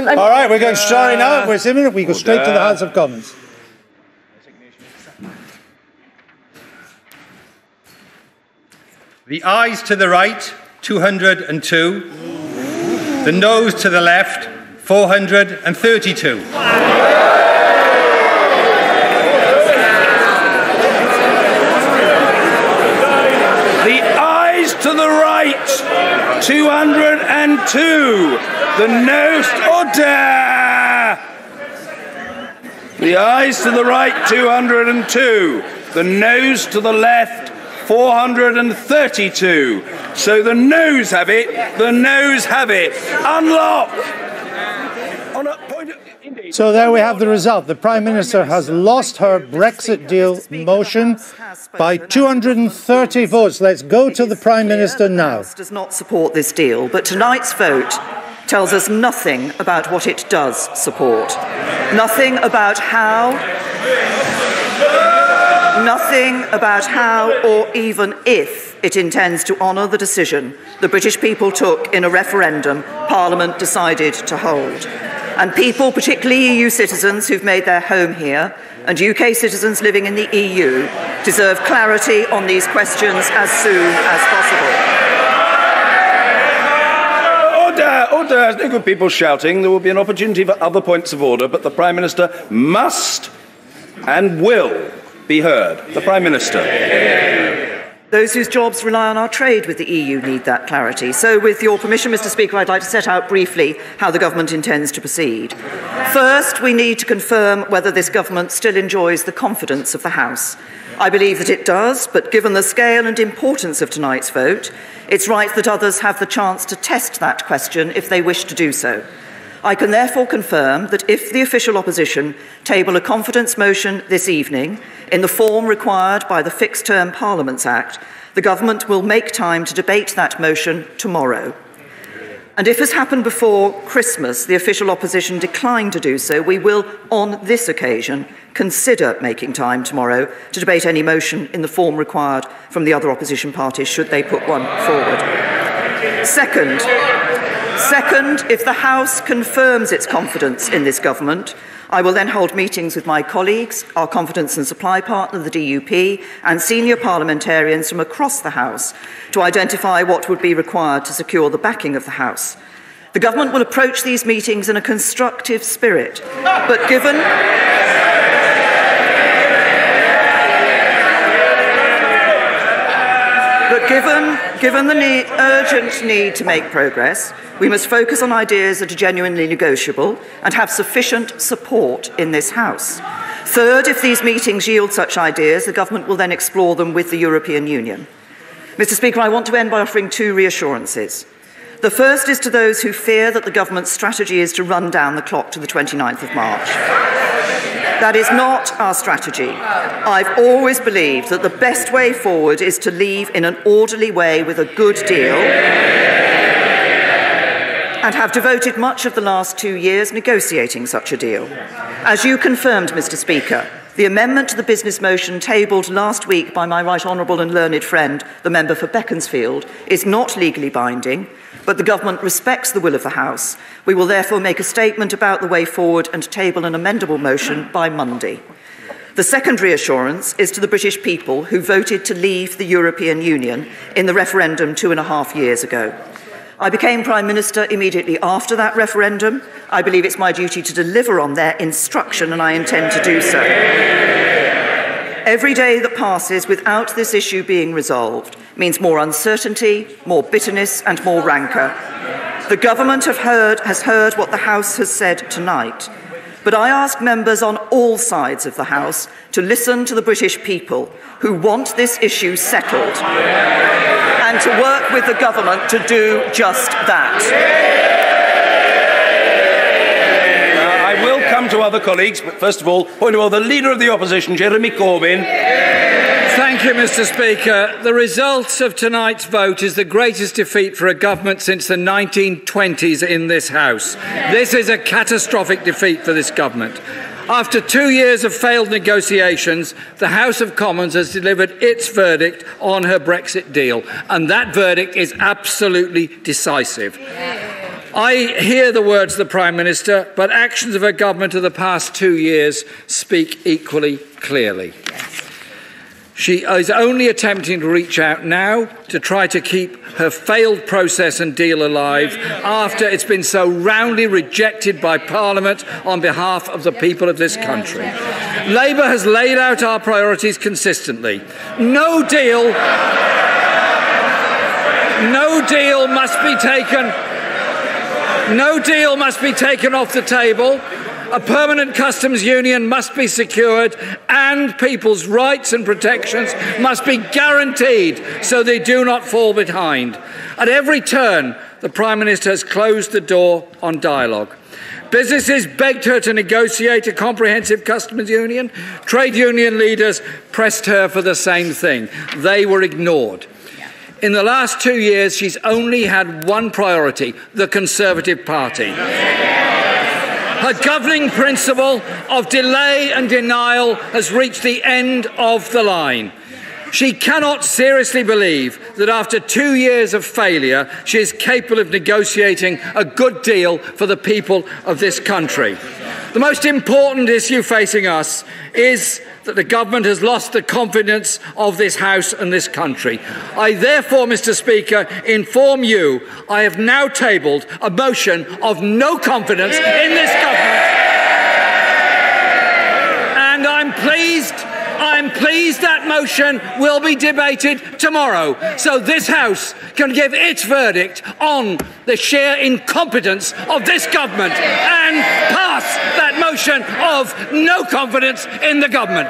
All right, we're going sorry now. We're imminent. We go straight to the House of Commons. The ayes to the right, 202. The noes to the left, 432. The ayes to the right, 202. The noes, order! The ayes to the right, 202. The noes to the left, 432. So the noes have it. The noes have it. Unlock. On a point of, indeed. So there we have the result. The Prime Minister has lost her Brexit deal motion by 230 votes. Let's go to the Prime Minister now. Does not support this deal, but tonight's vote tells us nothing about what it does support. Nothing about how. Nothing about how or even if it intends to honour the decision the British people took in a referendum Parliament decided to hold. And people, particularly EU citizens who've made their home here, and UK citizens living in the EU, deserve clarity on these questions as soon as possible. Order! There's no good people shouting. There will be an opportunity for other points of order, but the Prime Minister must and will be heard. The Prime Minister. Those whose jobs rely on our trade with the EU need that clarity. So, with your permission, Mr. Speaker, I'd like to set out briefly how the government intends to proceed. First, we need to confirm whether this government still enjoys the confidence of the House. I believe that it does, but given the scale and importance of tonight's vote, it's right that others have the chance to test that question if they wish to do so. I can therefore confirm that if the official opposition table a confidence motion this evening in the form required by the Fixed Term Parliaments Act, the government will make time to debate that motion tomorrow. And if, as happened before Christmas, the official opposition declined to do so, we will, on this occasion, consider making time tomorrow to debate any motion in the form required from the other opposition parties, should they put one forward. Second, if the House confirms its confidence in this government, I will then hold meetings with my colleagues, our confidence and supply partner, the DUP, and senior parliamentarians from across the House to identify what would be required to secure the backing of the House. The government will approach these meetings in a constructive spirit, but given the urgent need to make progress, we must focus on ideas that are genuinely negotiable and have sufficient support in this House. Third, if these meetings yield such ideas, the government will then explore them with the European Union. Mr. Speaker, I want to end by offering two reassurances. The first is to those who fear that the government's strategy is to run down the clock to the 29th of March. That is not our strategy. I've always believed that the best way forward is to leave in an orderly way with a good deal, and have devoted much of the last 2 years negotiating such a deal. As you confirmed, Mr. Speaker, the amendment to the business motion tabled last week by my right honourable and learned friend, the member for Beaconsfield, is not legally binding, but the government respects the will of the House. We will therefore make a statement about the way forward and table an amendable motion by Monday. The second reassurance is to the British people who voted to leave the European Union in the referendum 2.5 years ago. I became Prime Minister immediately after that referendum. I believe it's my duty to deliver on their instruction, and I intend to do so. Every day that passes without this issue being resolved means more uncertainty, more bitterness and more rancour. The government has heard what the House has said tonight, but I ask members on all sides of the House to listen to the British people who want this issue settled and to work with the government to do just that. I will come to other colleagues, but first of all, point of order, the Leader of the Opposition, Jeremy Corbyn. Thank you, Mr. Speaker. The result of tonight's vote is the greatest defeat for a government since the 1920s in this House. This is a catastrophic defeat for this government. After 2 years of failed negotiations, the House of Commons has delivered its verdict on her Brexit deal, and that verdict is absolutely decisive. I hear the words of the Prime Minister, but actions of her government of the past 2 years speak equally clearly. She is only attempting to reach out now to try to keep her failed process and deal alive after it's been so roundly rejected by Parliament on behalf of the people of this country. Labour has laid out our priorities consistently. No deal must be taken off the table. A permanent customs union must be secured, and people's rights and protections must be guaranteed so they do not fall behind. At every turn, the Prime Minister has closed the door on dialogue. Businesses begged her to negotiate a comprehensive customs union. Trade union leaders pressed her for the same thing. They were ignored. In the last 2 years, she's only had one priority: the Conservative Party. Her governing principle of delay and denial has reached the end of the line. She cannot seriously believe that after 2 years of failure, she is capable of negotiating a good deal for the people of this country. The most important issue facing us is that the government has lost the confidence of this House and this country. I therefore, Mr. Speaker, inform you I have now tabled a motion of no confidence in this government. And I'm pleased that motion will be debated tomorrow, so this House can give its verdict on the sheer incompetence of this government and pass that motion of no confidence in the government.